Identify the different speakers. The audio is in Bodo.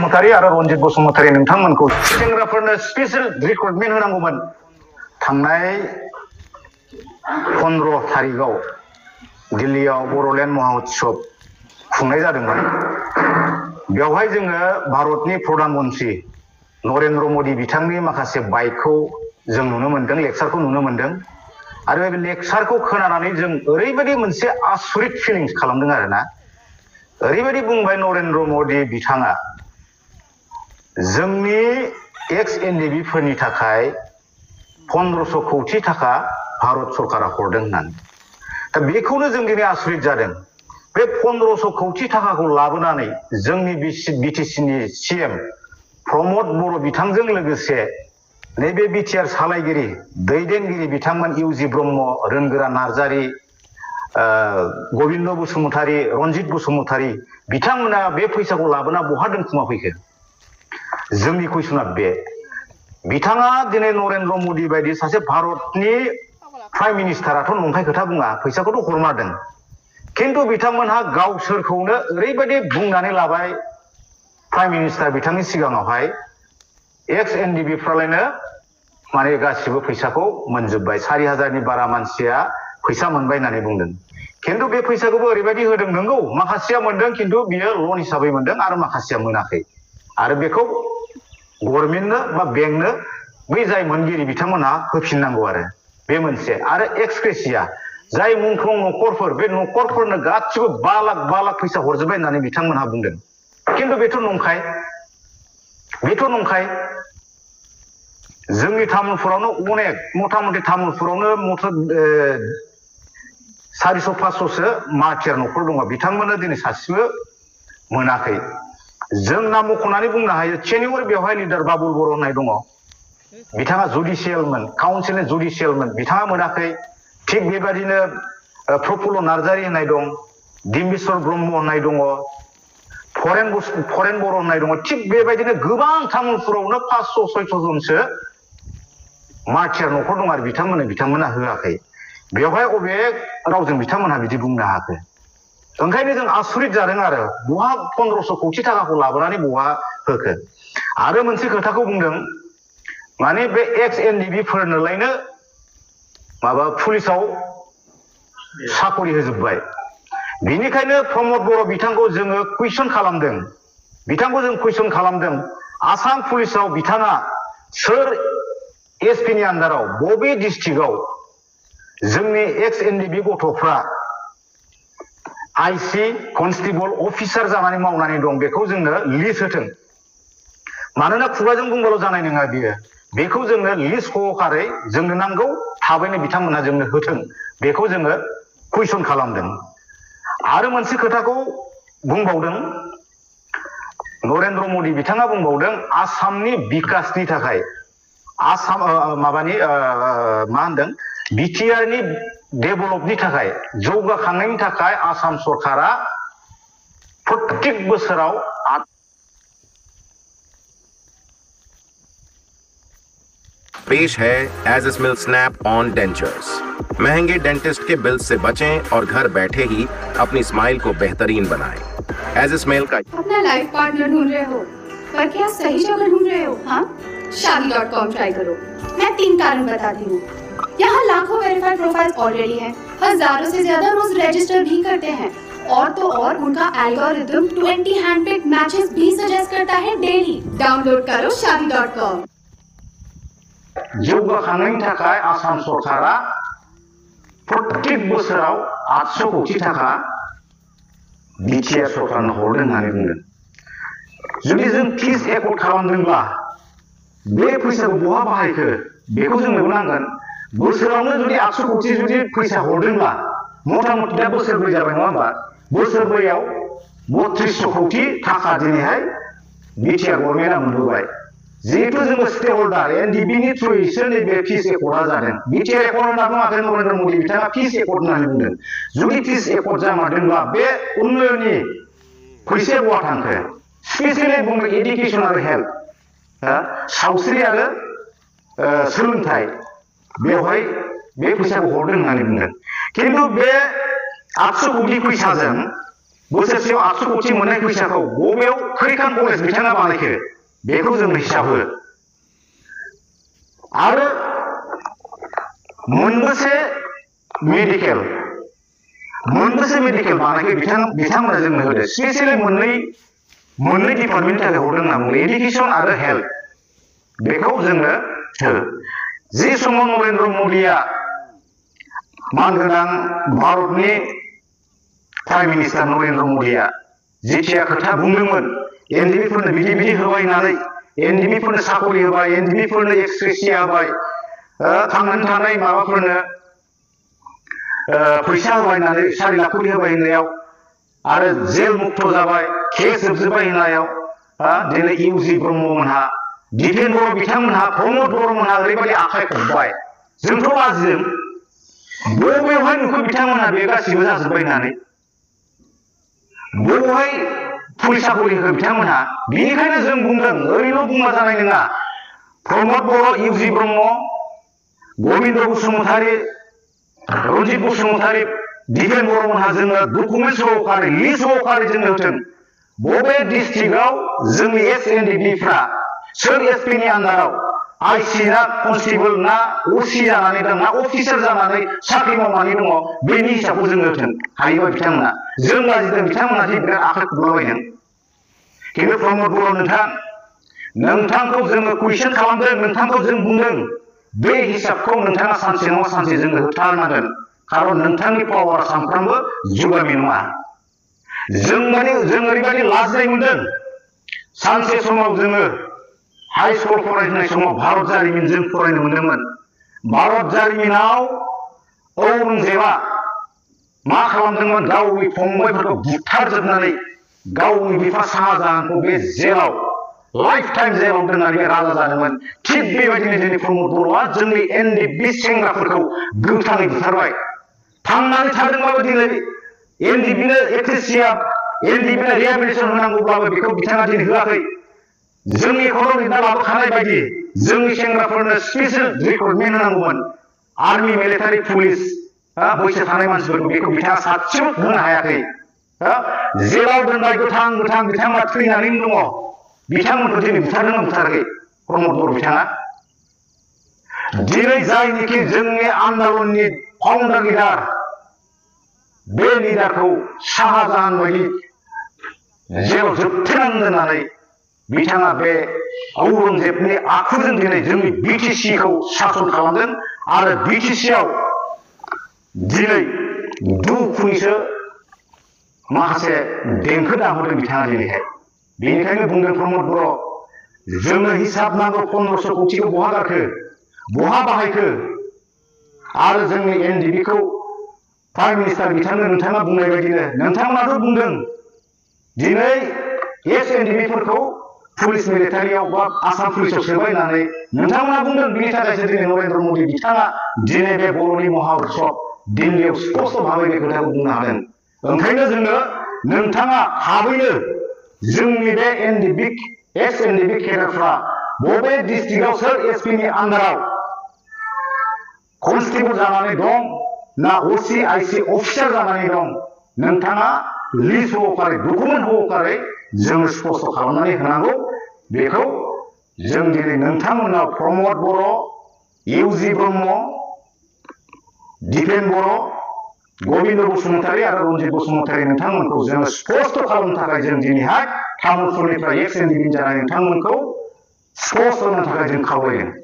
Speaker 1: बसुमतारी आरो रनजित बसुमतारी नोंथांमोनखौ सेंग्राफोरनो स्पेशल रिक्रुटमेन्ट होनांगौमोन। थांनाय 15 तारिखआव दिल्लीयाव बर'लेण्ड महोत्सव खुंनाय जादोंमोन। बेवहाय जोङो भारतनि प्रधान मन्त्रि नरेन्द्र मोदी बिथांनि माखासे बाइकखौ जों नुनो मोनदों, लेक्चारखौ नुनो मोनदों आरो बे लेक्चारखौ खोनानानै जों ओरैबायदि मोनसे आसरित फिलिंस खालामदों आरोना। ओरैबायदि बुंबाय नरेन्द्र मोदी बिथाङा जोंनि एक्स एनडिबि फोरनि थाखाय 1500 कौटि थाखा भारत सरकारा हरदों होननानै। दा बेखौनो जों दिनै आसरित जादों। बे 1500 कौटि थाखाखौ लाबोनानै जोंनि बिटिसिनि सिएम प्रमद बर' बिथांजों लोगोसे नैबे बिटिआर सालायगिरि दैदेनगिरि बिथांमोन इउजि ब्रह्म, रोनगोरा नार्जारी, गबिन्द बसुमतारी, रनजित बसुमतारी बिथांमोना बे फैसाखौ लाबोना बहा दोनखुमा फैखो? जोंनि कुइसना बे। बिथाङा दिनै नरेन्द्र मोदी बायदि सासे भारतनि प्राइम मिनिस्टाराथ' नंखाय खोथा बुङा, फैसाखौथ' हरमारदों। किन्तु बिथांमोनहा गावसोरखौनो ओरैबायदि बुंनानै लाबाय प्राइम मिनिस्टार बिथांनि सिगाङावहाय एक्स एनडिबिफ्रालायनो माने गासिबो फैसाखौ मोनजोब्बाय, 4000नि बारा मानसिया फैसा मोनबाय होननानै बुंदों। किन्तु बे फैसाखौबो ओरैबायदि होदों, नंगौ माखासेया मोनदों किन्तु बियो लन हिसाबै मोनदों आरो माखासेया मोनाखै। आरो बेखौ गभर्नमेन्टनो बा बेंकनो बै जाय मोनगिरि बिथांमोनहा होफिननांगौ आरो बे मोनसे। आरो एक्सक्रेसिया जाय मुंख्लं न'खरफोर, बे न'खरफोरनो गासिबो 5 लाख फैसा हरजोब्बाय होननानै बिथांमोनहा बुंदों। किन्तु बेथ' नंखाय, बेथ' नंखाय। जोंनि तामुलपुरावनो अनेक मथा मथि तामुलपुरावनो 400-500सो मार्टियार न'खर दङ, बिथांमोननो दिनै सासेबो मोनाखै। जों नाम मख'नानै बुंनो हायो, चेनिउर बेवहाय लिडार बाबुल बर' होननाय दङ, बिथाङा जुडिसियेलमोन, काउन्सिलनि जुडिसियेलमोन, बिथाङा मोनाखै। थिग बेबायदिनो प्रफुल्ल नार्जारी होननाय दं, डिम्बिस्वर ब्रह्म होननाय दङ, फरेन बर' होननाय दङ। थिग बेबायदिनो गोबां तामुलपुरावनो 500-600 जनसो मार्टियार न'खर दं आरो बिथांमोना होआखै। बेवहाय अबे रावजों बिथांमोनहा बिदि बुंनो हाखो? ओंखायनो जों आसरित जादों आरो बहा 1500 कौटि थाखाखौ लाबोनानै बहा होखो? आरो मोनसे खोथाखौ बुंदों, माने बे एक्स एनडिबि फोरनोलायनो माबा पुलिसाव साकरि होजोब्बाय। बेनिखायनो प्रमद बर' बिथांखौ जोङो कुइसन खालामदों, बिथांखौ जों कुइसन खालामदों, आसाम पुलिसाव बिथाङा सोर एसपिनि आन्दाराव बबे डिस्ट्रिक्टआव जोंनि एक्स एनडिबि गथ'फ्रा आइसि कनस्टेबल अफिसार जानानै मावनानै दं, बेखौ जोंनो लिस्ट होथों। मानोना खुगाजों बुंबाल' जानाय नङा बियो, बेखौ जोंनो लिस्ट सहकारै जोंनो नांगौ, थाबैनो बिथांमोनहा जोंनो होथों, बेखौ जोङो कुइसन खालामदों। आरो मोनसे खोथाखौ बुंबावदों नरेन्द्र मोदी बिथाङा बुंबावदों, आसामनि बिकासनि थाखाय आसाम माबानि मा होनदों बिटिआरनि डेभेलपनि थाखाय, जौगाखांनायनि थाखाय आसाम सरकारा प्रत्येक बोसोराव
Speaker 2: पेश है एज स्मिल स्नैप ऑन डेंचर्स। महंगे डेंटिस्ट के बिल से बचें और घर बैठे ही अपनी स्माइल को बेहतरीन बनाएं। एज स्मिल का
Speaker 3: अपना लाइफ पार्टनर ढूंढ रहे हो पर क्या सही जगह ढूंढ रहे हो? हाँ, शादी.com ट्राई करो। मैं 3 कारण बताती हूँ। यहाँ लाखों वेरीफाइड प्रोफाइल्स ऑलरेडी हैं, हजारों से ज्यादा रोज रजिस्टर भी करते हैं, और तो और उनका एल्गोरिथम 20 हैंडपिक्ड मैचेस भी सजेस्ट करता है डेली। डाउनलोड करो शादी.com।
Speaker 1: जौगाखांनायनि थाखाय आसाम सरकारा प्रत्येक बोसोराव 800 कौटि थाखा बिटिआर सरकारनो हरदों होननानै बुंदों। जुदि जों फिस एकर्ड खालामदोंब्ला बे फैसाखौ बहा बाहायखो बेखौ जोंनोबो नांगोन। बोसोरावनो जुदि 800 कौटि जुदि फैसा हरदोंब्ला मथा मथि दा बोसोरब्रै जाबाय नङा होमबा? बोसोरब्रैयाव 3200 कौटि थाखा दिनैहाय बिटिआर गभर्नमेन्टआ मोनबोबाय। जिहेतु जोङो स्टेक हल्डार एनडिबिनि थ्रुयैसो नैबे फिस एकर्डआ जादों। बिटिआर एकर्ड होनना बुङाखै नरेन्द्र मोदी बिथाङा, फिस एकर्ड होननानै बुंदों। जुदि फिस एकर्ड जामारदोंब्ला बे उन्नयननि फैसाया बहा थांखो? स्पेसियेलि बुंदों एडुकेसन आरो हेल्थ, सावस्रि आरो सोलोंथाइ, बेवहाय बे फैसाखौ हरदों होननानै बुंदों। किन्तु बे 800 कौटि फैसाजों बोसोरसेयाव 800 कोटि मोननाय फैसाखौ बबेयाव खैखान कलेज बिथाङा बानायखो बेखौ जोंनो हिसाब हो आरो मोनबेसे मेडिकेल बानायखो बिथांमोना जोंनो होदो स्पेशेलि मोननै डिपार्टमेन्टनि थाखाय हरदों होनना बुङो एडुकेसन आरो हेल्थ बेखौ जोंनो हो जि समाव नरेन्द्र मदिया मानगोनां भारतनि प्राइम मिनिस्टार नरेन्द्र मदिया जेथिया खोथा बुंदोंमोन एनडिबिफोरनो बिदि होबाय होननानै एनडिबिफोरनो साकरि होबाय एनडिबिफोरनो एक्सग्रेसिया होबाय थांनानै थानाय माबाफोरनो फैसा होबाय होननानै 4 लाख कोटि होबाय होननायाव आरो जेल मुक्त जाबाय केस जोबजोब्बाय होननायाव दिनै इउजि ब्रह्ममोनहा दिपेन बर' बिथांमोनहा प्रमद बर'मोनहा ओरैबायदि आखाइ खबबाय जोंथ' लाजिदों बबेयावहाय नुखो बिथांमोनहा बे गासिबो जाजोब्बाय होननानै बबेयावहाय पुलिस साकरि होखो बिथांमोनहा बेनिखायनो जों बुंदों ओरैनो बुंबा जानाय नङा प्रमद बर' इउजि ब्रह्म गबिन्द बसुमतारी रन्जित बसुमतारी दिपेन बर'मोनहा जोंनो डकुमेन्ट सहकारि लिस्ट सहकारि जोंनो होथों बबे डिस्ट्रिक्टआव जोंनि एसएनडिबिफ्रा सोर एसपिनि आन्दाराव आइसि ना कनस्टेबल ना असि जानानै दं ना अफिसार जानानै साख्रि मावनानै दङ बेनि हिसाबखौ जोंनो होथों हायोबा बिथांमोना जों लाजिदों बिथांमोना दि बिराद आखाइ खबलाबायदों खिन्थु प्रमद बर' नोंथांखौ जोङो कुइसन खालामदों नोंथांखौ जों बुंदों बे हिसाबखौ नोंथाङा सानसे नङा सानसे जोंनो होथारनांगोन खारन नोंथांनि पावारा सानफ्रामबो जुगामि नङा जों ओरैबायदि लाजिनाय मोनदों सानसे समाव जोङो हाई स्कुल फरायनाय समाव भारत जारिमिन जों फरायनो मोनदोंमोन भारत जारिमिनाव औरंगजेबा मा खालामदोंमोन गावनि फंबायफोरखौ बुथारजोबनानै गावनि बिफा शाहजाहानखौ बे जेलाव लाइफ टाइम जेलाव दोननानै बे राजा जादोंमोन थिग बेबायदिनो दिनै प्रमद बर'आ जोंनि एनडिबि सेंग्राफोरखौ गोथाङै बुथारबाय थांनानै थादोंबाबो दिनै एनडिबिनो एथेसिया एनडिबिनो रिहेबिलिटेसन होनांगौब्लाबो बेखौ बिथाङा दिनै होआखै जोंनि खराव लिरना लाबोखानाय बायदि जोंनि सेंग्राफोरनो स्पेशेल रिक्रुटमेन्ट होनांगौमोन आर्मि मिलिटारि पुलिस बैसो थानाय मानसिफोरखौ बेखौ बिथाङा सासेबो होनो हायाखै जेलाव दोनबाय गोथां बिथांमोना थैनानै दङ बिथांमोनखौ दिनै बुथारदोंना बुथाराखै प्रमद बर' बिथाङा दिनै जायनिखि जोंनि आन्दलननि फाउन्डार लिडार बे लिडारखौ शाहजाहान बायदि जेलाव जोबथेनानै दोननानै बिथाङा बे औरंगजेबनि आखुजों दिनै जोंनि बिटिसिखौ सासन खालामदों आरो बिटिसिआव दिनै दुखुनिसो माखासे देंखो दामहोदों बिथाङा दिनैहाय बेनिखायनो बुंदों प्रमद बर' जोंनो हिसाब नांगौ 1500 कोटिखौ बहा गारखो बहा बाहायखो आरो जोंनि एनडिबिखौ प्राइम मिनिस्टार बिथांनो नोंथाङा बुंनाय बायदिनो नोंथांमोनाथ' बुंदों दिनै एसएनडिबिफोरखौ पुलिस मिलिटारियाव बा आसाम पुलिसाव सोबाय होननानै नोंथांमोना बुंदों बिनि थाखायसो दिनै नरेन्द्र मदि बिथाङा दिनै बे बर'नि महा उत्सब दिल्लीयाव स्पष्ट भाबै बे खोथाखौ बुंनो हादों ओंखायनो जोङो नोंथाङा थाबैनो जोंनि बे एसएनडिबि केडारफ्रा बबे डिस्ट्रिक्टआव सोर एसपिनि आन्दाराव कनस्टेबल जानानै दं ना असि आइसि अफिसार जानानै दं नोंथाङा लिस्ट सहकारै डकुमेन्ट सहकारै जोङो स्पष्ट खालामनानै होनांगौ बेखौ जों दिनै नोंथांमोनाव प्रमद बर' इउजि ब्रह्म दिपेन बर' गबिन्द बसुमतारी आरो रन्जित बसुमतारी नोंथांमोनखौ जोङो स्पष्ट खालामनो थाखाय जों दिनैहाय तामुलपुरनिफ्राय एसएनडिबि जानाय नोंथांमोनखौ स्पष्ट होनो थाखाय जों खावलायदों